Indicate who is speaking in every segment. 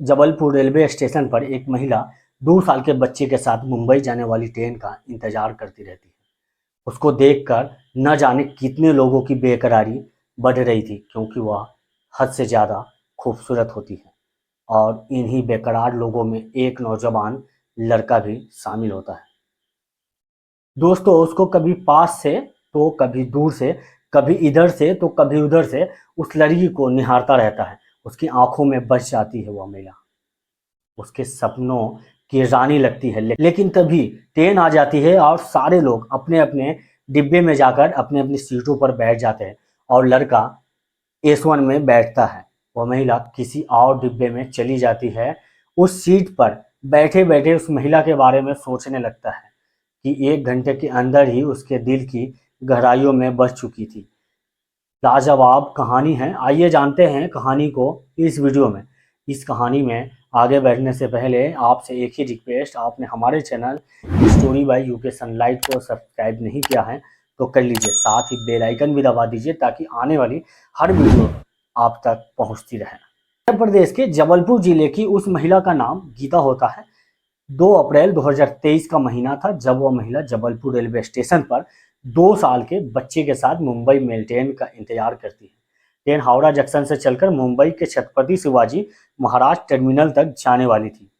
Speaker 1: Jabalpur railway station पर एक महिला 2 साल के बच्चे के साथ मुंबई जाने वाली ट्रेन का इंतजार करती रहती है। उसको देखकर न जाने कितने लोगों की बेकरारी बढ़ रही थी, क्योंकि वह हद से ज़्यादा खूबसूरत होती है। और इन्हीं बेकरार लोगों में एक नौजवान लड़का भी शामिल होता है। दोस्तों, उसको कभी पास से तो कभी दूर से, कभी इधर से तो कभी उधर से उस लड़की को निहारता रहता है। उसकी आंखों में बस जाती है वह महिला, उसके सपनों की रानी लगती है। लेकिन तभी ट्रेन आ जाती है और सारे लोग अपने अपने डिब्बे में जाकर अपने अपनी सीटों पर बैठ जाते हैं और लड़का S1 में बैठता है। वह महिला किसी और डिब्बे में चली जाती है। उस सीट पर बैठे बैठे उस महिला के बारे में सोचने लगता है कि 1 घंटे के अंदर ही उसके दिल की गहराइयों में बस चुकी थी। लाजवाब कहानी है। आइए जानते हैं कहानी को इस वीडियो में। इस कहानी में आगे बढ़ने से पहले आपसे एक ही रिक्वेस्ट, आपने हमारे channel story by UK sunlight को सब्सक्राइब नहीं किया है तो कर लीजिए, साथ ही बेल आइकन भी दबा दीजिए ताकि आने वाली हर वीडियो आप तक पहुंचती रहे। उत्तर प्रदेश के जबलपुर जिले की उस महिला का नाम गीता होता है। 2 अप्रैल 2023 का महीना था जब वह महिला जबलपुर रेलवे स्टेशन पर 2 साल के बच्चे के साथ मुंबई मेल ट्रेन का इंतजार करती है। ट्रेन हावड़ा जंक्शन से चलकर मुंबई के छत्रपति शिवाजी महाराज टर्मिनल तक जाने वाली थी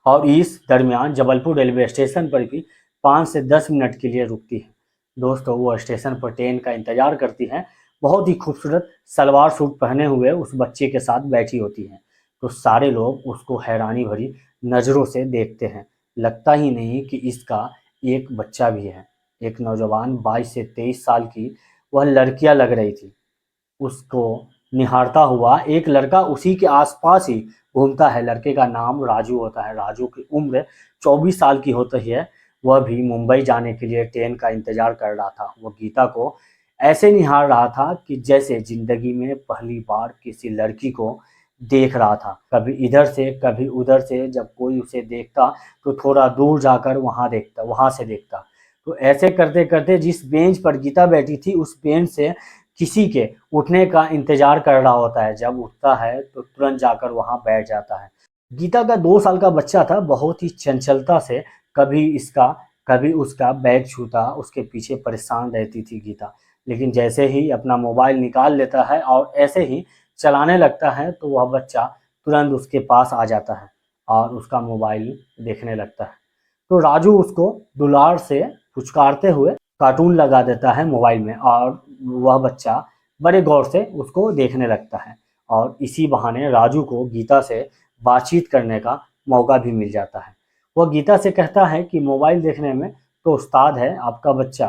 Speaker 1: और इस दरमियान जबलपुर रेलवे स्टेशन पर भी 5 से 10 मिनट के लिए रुकती है। दोस्तों, वो स्टेशन पर ट्रेन का इंतजार करती है। बहुत ही खूबसूरत सलवार सूट पहने हुए उस बच्चे के साथ बैठी होती है। तो सारे लोग उसको हैरानी भरी नज़रों से देखते हैं। लगता ही नहीं कि इसका एक बच्चा भी है। एक नौजवान 22 से 23 साल की वह लड़कियां लग रही थी। उसको निहारता हुआ एक लड़का उसी के आसपास ही घूमता है। लड़के का नाम राजू होता है। राजू की उम्र 24 साल की होती है। वह भी मुंबई जाने के लिए ट्रेन का इंतजार कर रहा था। वह गीता को ऐसे निहार रहा था कि जैसे जिंदगी में पहली बार किसी लड़की को देख रहा था। कभी इधर से कभी उधर से, जब कोई उसे देखता तो थोड़ा दूर जाकर वहां से देखता। तो ऐसे करते करते जिस बेंच पर गीता बैठी थी उस बेंच से किसी के उठने का इंतजार कर रहा होता है। जब उठता है तो तुरंत जाकर वहां बैठ जाता है। गीता का 2 साल का बच्चा था। बहुत ही चंचलता से कभी इसका कभी उसका बैग छूता, उसके पीछे परेशान रहती थी गीता। लेकिन जैसे ही अपना मोबाइल निकाल लेता है और ऐसे ही चलाने लगता है तो वह बच्चा तुरंत उसके पास आ जाता है और उसका मोबाइल देखने लगता है। तो राजू उसको दुलार से पुचकारते हुए कार्टून लगा देता है मोबाइल में और वह बच्चा बड़े गौर से उसको देखने लगता है। और इसी बहाने राजू को गीता से बातचीत करने का मौका भी मिल जाता है। वह गीता से कहता है कि मोबाइल देखने में तो उस्ताद है आपका बच्चा।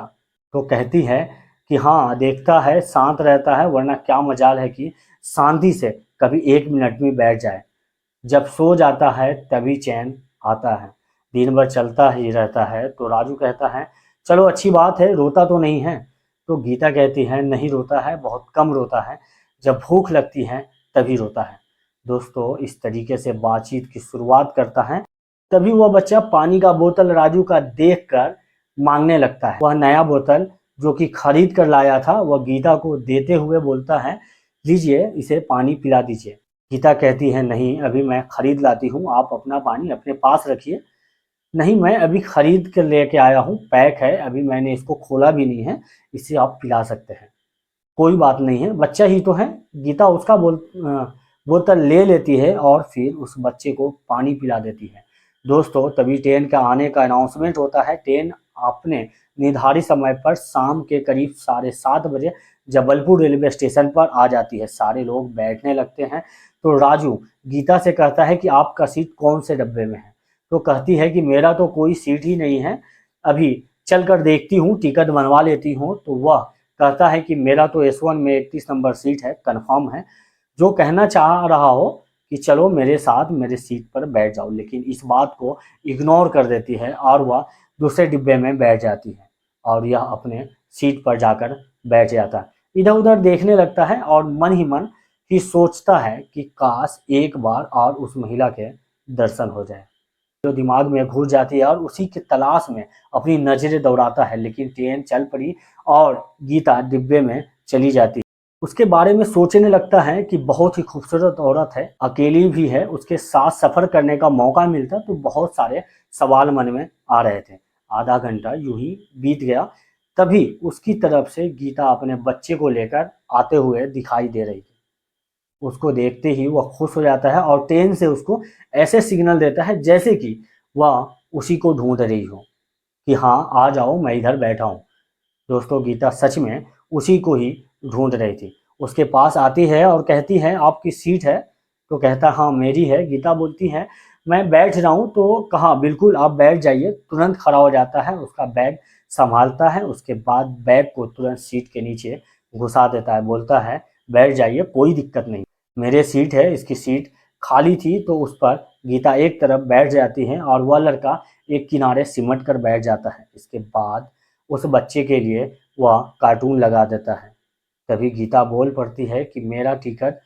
Speaker 1: तो कहती है कि हाँ, देखता है, शांत रहता है, वरना क्या मजाल है कि शांति से कभी 1 मिनट भी बैठ जाए। जब सो जाता है तभी चैन आता है, दिन भर चलता ही रहता है। तो राजू कहता है चलो अच्छी बात है, रोता तो नहीं है। तो गीता कहती है नहीं रोता है, बहुत कम रोता है, जब भूख लगती है तभी रोता है। दोस्तों, इस तरीके से बातचीत की शुरुआत करता है। तभी वह बच्चा पानी का बोतल राजू का देखकर मांगने लगता है। वह नया बोतल जो कि खरीद कर लाया था वह गीता को देते हुए बोलता है लीजिए, इसे पानी पिला दीजिए। गीता कहती है नहीं, अभी मैं खरीद लाती हूँ, आप अपना पानी अपने पास रखिए। नहीं, मैं अभी खरीद कर लेके आया हूँ, पैक है, अभी मैंने इसको खोला भी नहीं है, इसे आप पिला सकते हैं। कोई बात नहीं है, बच्चा ही तो है। गीता उसका बोतल ले लेती है और फिर उस बच्चे को पानी पिला देती है। दोस्तों, तभी ट्रेन का आने का अनाउंसमेंट होता है। ट्रेन अपने निर्धारित समय पर शाम के करीब 7:30 बजे जबलपुर रेलवे स्टेशन पर आ जाती है। सारे लोग बैठने लगते हैं। तो राजू गीता से कहता है कि आपका सीट कौन से डब्बे में है। तो कहती है कि मेरा तो कोई सीट ही नहीं है, अभी चल कर देखती हूँ, टिकट बनवा लेती हूँ। तो वह कहता है कि मेरा तो S1 में 31 नंबर सीट है, कंफर्म है। जो कहना चाह रहा हो कि चलो मेरे साथ मेरे सीट पर बैठ जाओ, लेकिन इस बात को इग्नोर कर देती है और वह दूसरे डिब्बे में बैठ जाती है और यह अपने सीट पर जाकर बैठ जाता है। इधर उधर देखने लगता है और मन ही मन ही सोचता है कि काश एक बार और उस महिला के दर्शन हो जाए। जो दिमाग में घुस जाती है और उसी के तलाश में अपनी नजरें दौड़ाता है। लेकिन ट्रेन चल पड़ी और गीता डिब्बे में चली जाती है। उसके बारे में सोचने लगता है कि बहुत ही खूबसूरत औरत है, अकेली भी है, उसके साथ सफ़र करने का मौका मिलता तो बहुत सारे सवाल मन में आ रहे थे। आधा घंटा यूं ही बीत गया, तभी उसकी तरफ से गीता अपने बच्चे को लेकर आते हुए दिखाई दे रही थी। उसको देखते ही वह खुश हो जाता है और ट्रेन से उसको ऐसे सिग्नल देता है जैसे कि वह उसी को ढूंढ रही हो, कि हाँ आ जाओ, मैं इधर बैठा हूँ। दोस्तों, गीता सच में उसी को ही ढूंढ रही थी। उसके पास आती है और कहती है, आपकी सीट है? तो कहता हाँ मेरी है। गीता बोलती है, मैं बैठ रहा हूँ। तो कहा बिल्कुल आप बैठ जाइए। तुरंत खड़ा हो जाता है, उसका बैग संभालता है, उसके बाद बैग को तुरंत सीट के नीचे घुसा देता है। बोलता है बैठ जाइए, कोई दिक्कत नहीं, मेरे सीट है। इसकी सीट खाली थी तो उस पर गीता एक तरफ बैठ जाती है और वह लड़का एक किनारे सिमट कर बैठ जाता है। इसके बाद उस बच्चे के लिए वह कार्टून लगा देता है। तभी गीता बोल पड़ती है कि मेरा टिकट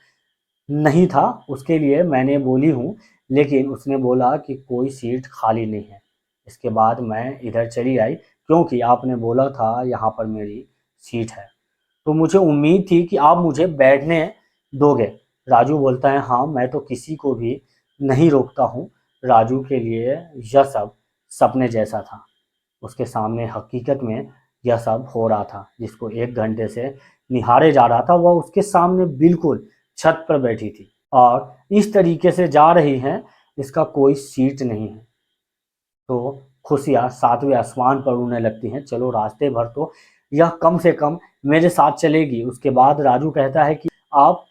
Speaker 1: नहीं था, उसके लिए मैंने बोली हूँ, लेकिन उसने बोला कि कोई सीट खाली नहीं है। इसके बाद मैं इधर चली आई क्योंकि आपने बोला था यहाँ पर मेरी सीट है, तो मुझे उम्मीद थी कि आप मुझे बैठने दोगे। राजू बोलता है हाँ, मैं तो किसी को भी नहीं रोकता हूँ। राजू के लिए यह सब सपने जैसा था। उसके सामने हकीकत में यह सब हो रहा था। जिसको 1 घंटे से निहारे जा रहा था, वह उसके सामने बिल्कुल छत पर बैठी थी और इस तरीके से जा रही है, इसका कोई सीट नहीं है। तो खुशियाँ सातवें आसमान पर उड़ने लगती हैं। चलो रास्ते भर तो यह कम से कम मेरे साथ चलेगी। उसके बाद राजू कहता है कि आप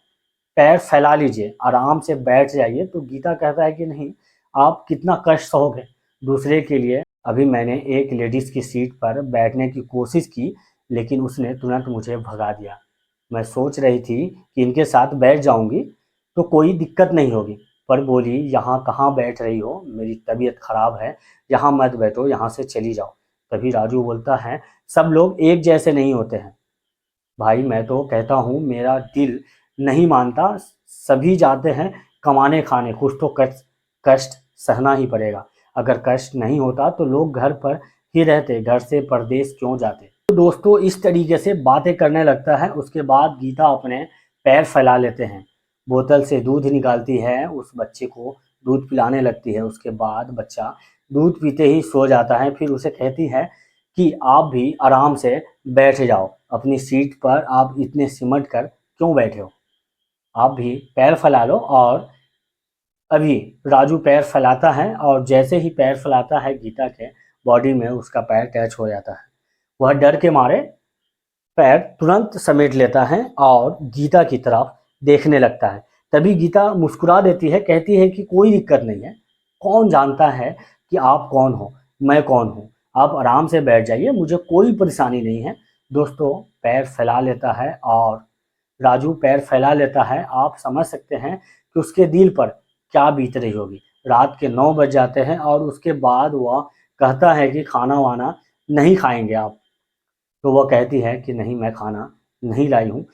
Speaker 1: पैर फैला लीजिए, आराम से बैठ जाइए। तो गीता कहता है कि नहीं, आप कितना कष्ट सहोगे दूसरे के लिए। अभी मैंने एक लेडीज़ की सीट पर बैठने की कोशिश की, लेकिन उसने तुरंत मुझे भगा दिया। मैं सोच रही थी कि इनके साथ बैठ जाऊंगी तो कोई दिक्कत नहीं होगी, पर बोली यहाँ कहाँ बैठ रही हो, मेरी तबीयत खराब है, यहाँ मत बैठो, यहाँ से चली जाओ। तभी राजू बोलता है सब लोग एक जैसे नहीं होते हैं भाई। मैं तो कहता हूँ मेरा दिल नहीं मानता, सभी जाते हैं कमाने खाने, कुछ तो कष्ट कष्ट सहना ही पड़ेगा। अगर कष्ट नहीं होता तो लोग घर पर ही रहते, घर से परदेश क्यों जाते। तो दोस्तों, इस तरीके से बातें करने लगता है। उसके बाद गीता अपने पैर फैला लेते हैं, बोतल से दूध निकालती है, उस बच्चे को दूध पिलाने लगती है। उसके बाद बच्चा दूध पीते ही सो जाता है। फिर उसे कहती है कि आप भी आराम से बैठ जाओ अपनी सीट पर, आप इतने सिमट कर क्यों बैठे हो, आप भी पैर फैला लो। और अभी राजू पैर फैलाता है और जैसे ही पैर फैलाता है, गीता के बॉडी में उसका पैर टच हो जाता है। वह डर के मारे पैर तुरंत समेट लेता है और गीता की तरफ देखने लगता है। तभी गीता मुस्कुरा देती है, कहती है कि कोई दिक्कत नहीं है, कौन जानता है कि आप कौन हो, मैं कौन हूँ, आप आराम से बैठ जाइए, मुझे कोई परेशानी नहीं है। दोस्तों, पैर फैला लेता है और राजू पैर फैला लेता है। आप समझ सकते हैं कि उसके दिल पर क्या बीत रही होगी। रात के 9 बज जाते हैं और उसके बाद वह कहता है कि खाना वाना नहीं खाएंगे आप। तो वह कहती है कि नहीं, मैं खाना नहीं लाई हूँ,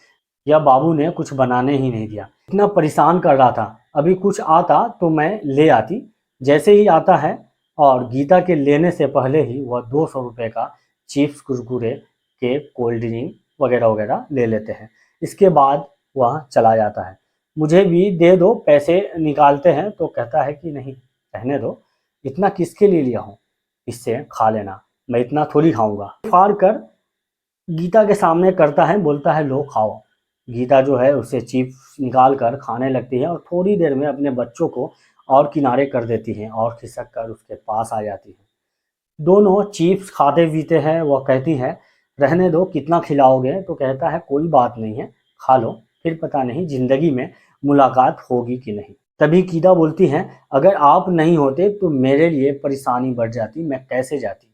Speaker 1: या बाबू ने कुछ बनाने ही नहीं दिया, इतना परेशान कर रहा था, अभी कुछ आता तो मैं ले आती। जैसे ही आता है और गीता के लेने से पहले ही वह 200 रुपये का चिप्स, कुरकुरे के, कोल्ड ड्रिंक वगैरह वगैरह ले लेते हैं। इसके बाद वह चला जाता है। मुझे भी दे दो, पैसे निकालते हैं। तो कहता है कि नहीं, रहने दो, इतना किसके लिए लिया हूँ, इससे खा लेना, मैं इतना थोड़ी खाऊंगा। फाड़ कर गीता के सामने करता है, बोलता है लो खाओ। गीता जो है उसे चिप्स निकाल कर खाने लगती है और थोड़ी देर में अपने बच्चों को और किनारे कर देती है और खिसक कर उसके पास आ जाती है। दोनों चिप्स खाते पीते हैं। वह कहती है रहने दो, कितना खिलाओगे। तो कहता है कोई बात नहीं है, खा लो, फिर पता नहीं जिंदगी में मुलाकात होगी कि नहीं। तभी गीता बोलती है अगर आप नहीं होते तो मेरे लिए परेशानी बढ़ जाती, मैं कैसे जाती।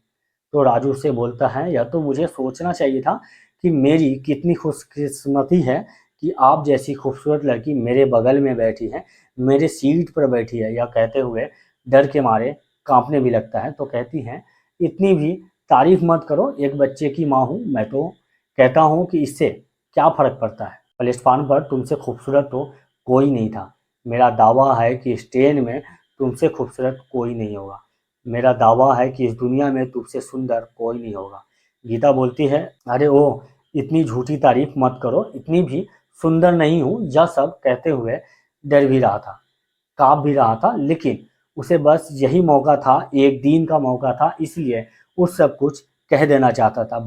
Speaker 1: तो राजू से बोलता है यह तो मुझे सोचना चाहिए था कि मेरी कितनी खुशकिस्मती है कि आप जैसी खूबसूरत लड़की मेरे बगल में बैठी है, मेरे सीट पर बैठी है। यह कहते हुए डर के मारे कांपने भी लगता है। तो कहती हैं इतनी भी तारीफ मत करो, एक बच्चे की माँ हूँ मैं, तो कहता हूँ कि इससे क्या फ़र्क पड़ता है, प्लेटफार्म पर तुमसे खूबसूरत तो कोई नहीं था। मेरा दावा है कि इस ट्रेन में तुमसे खूबसूरत कोई नहीं होगा। मेरा दावा है कि इस दुनिया में तुझसे सुंदर कोई नहीं होगा। गीता बोलती है अरे ओ, इतनी झूठी तारीफ मत करो, इतनी भी सुंदर नहीं हूँ, यह सब कहते हुए डर भी रहा था, काँप भी रहा था, लेकिन उसे बस यही मौका था, एक दिन का मौका था, इसलिए उस सब कुछ कह देना चाहता था।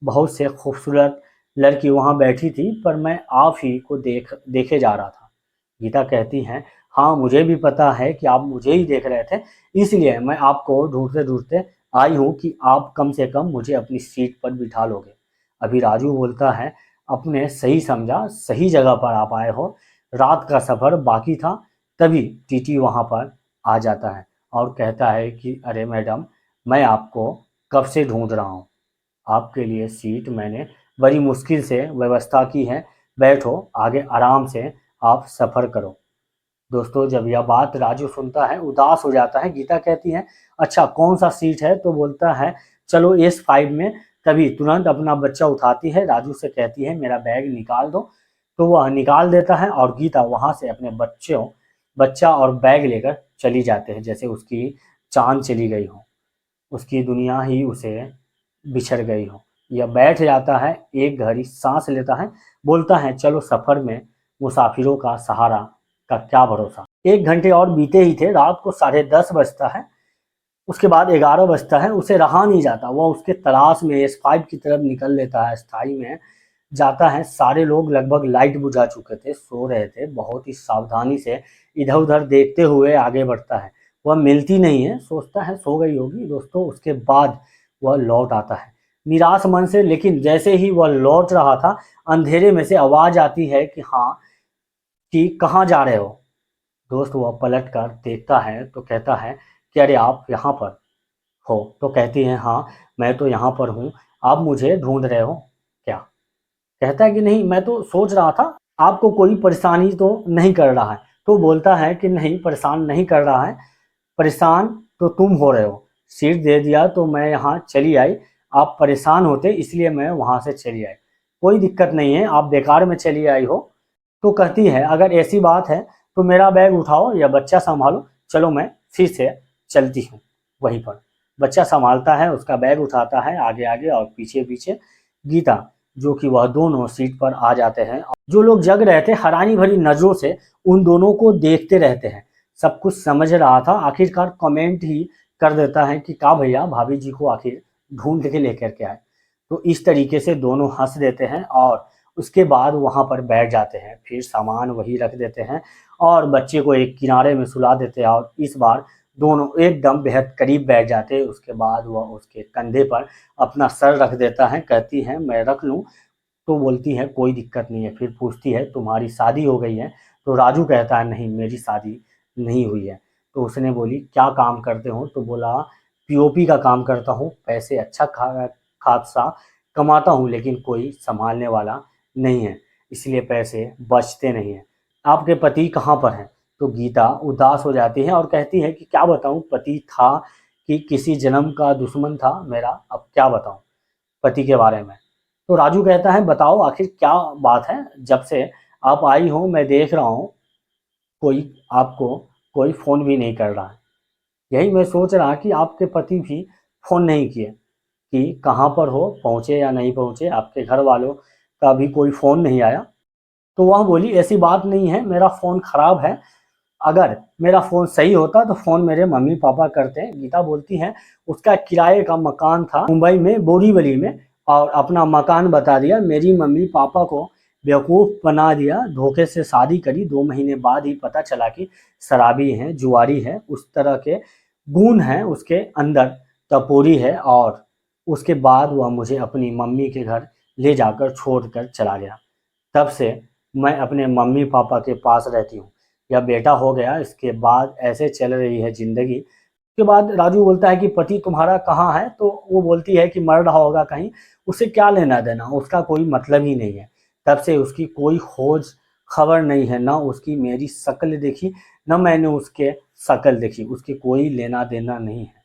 Speaker 1: बहुत से खूबसूरत लड़की वहाँ बैठी थी, पर मैं आप ही को देखे जा रहा था। गीता कहती हैं, हाँ मुझे भी पता है कि आप मुझे ही देख रहे थे, इसलिए मैं आपको ढूंढते ढूंढते आई हूँ कि आप कम से कम मुझे अपनी सीट पर बिठा लोगे। अभी राजू बोलता है, अपने सही समझा, सही जगह पर आप आए हो, रात का सफ़र बाकी था। तभी टीटी वहाँ पर आ जाता है और कहता है कि अरे मैडम, मैं आपको कब से ढूंढ रहा हूँ, आपके लिए सीट मैंने बड़ी मुश्किल से व्यवस्था की है, बैठो, आगे आराम से आप सफ़र करो। दोस्तों, जब यह बात राजू सुनता है, उदास हो जाता है। गीता कहती है, अच्छा कौन सा सीट है? तो बोलता है, चलो S5 में। तभी तुरंत अपना बच्चा उठाती है, राजू से कहती है, मेरा बैग निकाल दो। तो वह निकाल देता है और गीता वहाँ से अपने बच्चा और बैग लेकर चली जाते हैं, जैसे उसकी चाँद चली गई हो, उसकी दुनिया ही उसे बिछड़ गई हो। यह बैठ जाता है, एक गहरी सांस लेता है, बोलता है, चलो सफ़र में मुसाफिरों का सहारा का क्या भरोसा। 1 घंटे और बीते ही थे, रात को 10:30 बजता है, उसके बाद 11 बजता है, उसे रहा नहीं जाता, वह उसके तलाश में S5 की तरफ निकल लेता है। स्थाई में जाता है, सारे लोग लगभग लाइट बुझा चुके थे, सो रहे थे। बहुत ही सावधानी से इधर उधर देखते हुए आगे बढ़ता है, वह मिलती नहीं है, सोचता है सो गई होगी। दोस्तों, उसके बाद वह लौट आता है निराश मन से, लेकिन जैसे ही वह लौट रहा था, अंधेरे में से आवाज़ आती है कि हाँ, कि कहाँ जा रहे हो? दोस्त वह पलट कर देखता है तो कहता है कि अरे आप यहाँ पर हो? तो कहती हैं, हाँ मैं तो यहाँ पर हूँ, आप मुझे ढूंढ रहे हो क्या? कहता है कि नहीं, मैं तो सोच रहा था आपको कोई परेशानी तो नहीं कर रहा है। तो बोलता है कि नहीं, परेशान नहीं कर रहा है, परेशान तो तुम हो रहे हो, सीट दे दिया तो मैं यहाँ चली आई, आप परेशान होते इसलिए मैं वहाँ से चली आई, कोई दिक्कत नहीं है, आप बेकार में चली आई हो। तो कहती है, अगर ऐसी बात है तो मेरा बैग उठाओ या बच्चा संभालो, चलो मैं फिर से चलती हूँ। वहीं पर बच्चा संभालता है, उसका बैग उठाता है, आगे आगे और पीछे पीछे गीता, जो कि वह दोनों सीट पर आ जाते हैं। जो लोग जग रहे थे हैरानी भरी नजरों से उन दोनों को देखते रहते हैं। सब कुछ समझ रहा था, आखिरकार कमेंट ही कर देता है कि का भैया, भाभी जी को आखिर ढूंढ के लेकर के आए। तो इस तरीके से दोनों हंस देते हैं और उसके बाद वहाँ पर बैठ जाते हैं, फिर सामान वही रख देते हैं और बच्चे को एक किनारे में सुला देते हैं और इस बार दोनों एकदम बेहद करीब बैठ जाते हैं। उसके बाद वह उसके कंधे पर अपना सर रख देता है, कहती है मैं रख लूँ? तो बोलती है कोई दिक्कत नहीं है। फिर पूछती है तुम्हारी शादी हो गई है? तो राजू कहता है नहीं, मेरी शादी नहीं हुई है। तो उसने बोली क्या काम करते हो? तो बोला पीओपी का काम करता हूँ, पैसे अच्छा खासा कमाता हूँ, लेकिन कोई संभालने वाला नहीं है, इसलिए पैसे बचते नहीं हैं। आपके पति कहाँ पर हैं? तो गीता उदास हो जाती है और कहती है कि क्या बताऊँ, पति था कि किसी जन्म का दुश्मन था मेरा, अब क्या बताऊँ पति के बारे में। तो राजू कहता है बताओ आखिर क्या बात है, जब से आप आई हो मैं देख रहा हूँ कोई आपको कोई फ़ोन भी नहीं कर रहा है। यही मैं सोच रहा कि आपके पति भी फ़ोन नहीं किए कि कहाँ पर हो, पहुँचे या नहीं पहुँचे, आपके घर वालों का भी कोई फ़ोन नहीं आया। तो वह बोली ऐसी बात नहीं है, मेरा फ़ोन ख़राब है, अगर मेरा फ़ोन सही होता तो फ़ोन मेरे मम्मी पापा करते। गीता बोलती हैं उसका किराए का मकान था मुंबई में बोरीवली में, और अपना मकान बता दिया, मेरी मम्मी पापा को बेवकूफ़ बना दिया, धोखे से शादी करी, 2 महीने बाद ही पता चला कि शराबी है, जुआरी है, उस तरह के गुण हैं उसके अंदर, टपोरी है। और उसके बाद वह मुझे अपनी मम्मी के घर ले जाकर छोड़ कर चला गया। तब से मैं अपने मम्मी पापा के पास रहती हूँ, या बेटा हो गया, इसके बाद ऐसे चल रही है ज़िंदगी। उसके बाद राजू बोलता है कि पति तुम्हारा कहाँ है? तो वो बोलती है कि मर रहा होगा कहीं, उसे क्या लेना देना, उसका कोई मतलब ही नहीं है। तब से उसकी कोई खोज खबर नहीं है, ना उसकी मेरी शक्ल देखी, न मैंने उसके शक्ल देखी, उसकी कोई लेना देना नहीं है।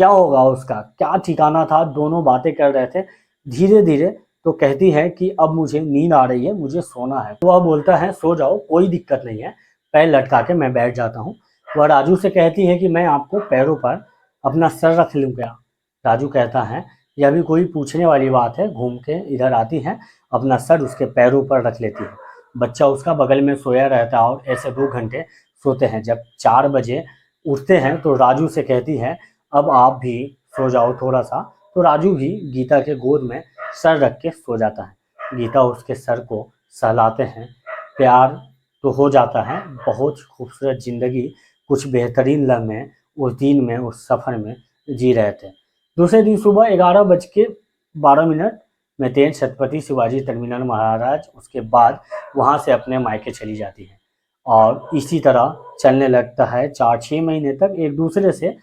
Speaker 1: क्या होगा उसका, क्या ठिकाना था? दोनों बातें कर रहे थे धीरे धीरे। तो कहती है कि अब मुझे नींद आ रही है, मुझे सोना है। तो वह बोलता है सो जाओ, कोई दिक्कत नहीं है, पैर लटका के मैं बैठ जाता हूँ। वह राजू से कहती है कि मैं आपको पैरों पर अपना सर रख लूँ क्या? राजू कहता है यह भी कोई पूछने वाली बात है। घूम के इधर आती हैं, अपना सर उसके पैरों पर रख लेती है। बच्चा उसका बगल में सोया रहता है और ऐसे 2 घंटे सोते हैं। जब 4 बजे उठते हैं तो राजू से कहती है, अब आप भी सो जाओ थोड़ा सा। तो राजू भी गीता के गोद में सर रख के सो जाता है। गीता उसके सर को सहलाते हैं। प्यार तो हो जाता है। बहुत खूबसूरत ज़िंदगी, कुछ बेहतरीन लम्हे उस दिन में, उस सफ़र में जी रहे थे। दूसरे दिन सुबह 11:12 में ट्रेन छत्रपति शिवाजी टर्मिनल महाराज उसके बाद वहाँ से अपने मायके चली जाती है। और इसी तरह चलने लगता है। 4-6 महीने तक एक दूसरे से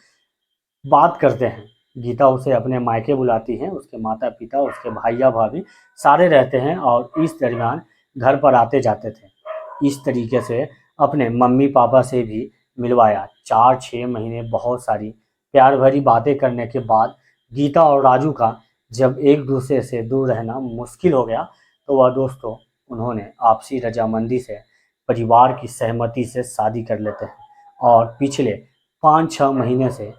Speaker 1: बात करते हैं। गीता उसे अपने मायके बुलाती है। उसके माता पिता, उसके भैया भाभी सारे रहते हैं और इस दरमियान घर पर आते जाते थे। इस तरीके से अपने मम्मी पापा से भी मिलवाया। 4-6 महीने बहुत सारी प्यार भरी बातें करने के बाद गीता और राजू का जब एक दूसरे से दूर रहना मुश्किल हो गया तो वह दोस्तों उन्होंने आपसी रजामंदी से, परिवार की सहमति से शादी कर लेते हैं और पिछले 5-6 महीने से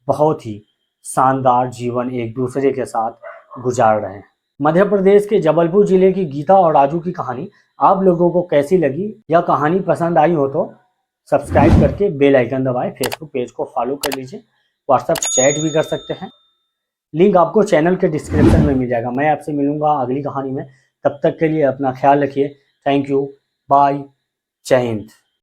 Speaker 1: बहुत ही शानदार जीवन एक दूसरे के साथ गुजार रहे हैं। मध्य प्रदेश के जबलपुर जिले की गीता और राजू की कहानी आप लोगों को कैसी लगी? यह कहानी पसंद आई हो तो सब्सक्राइब करके बेल आइकन दबाएं। फेसबुक पेज को फॉलो कर लीजिए। व्हाट्सएप चैट भी कर सकते हैं। लिंक आपको चैनल के डिस्क्रिप्शन में मिल जाएगा। मैं आपसे मिलूंगा अगली कहानी में। तब तक के लिए अपना ख्याल रखिए। थैंक यू, बाय, जय हिंद।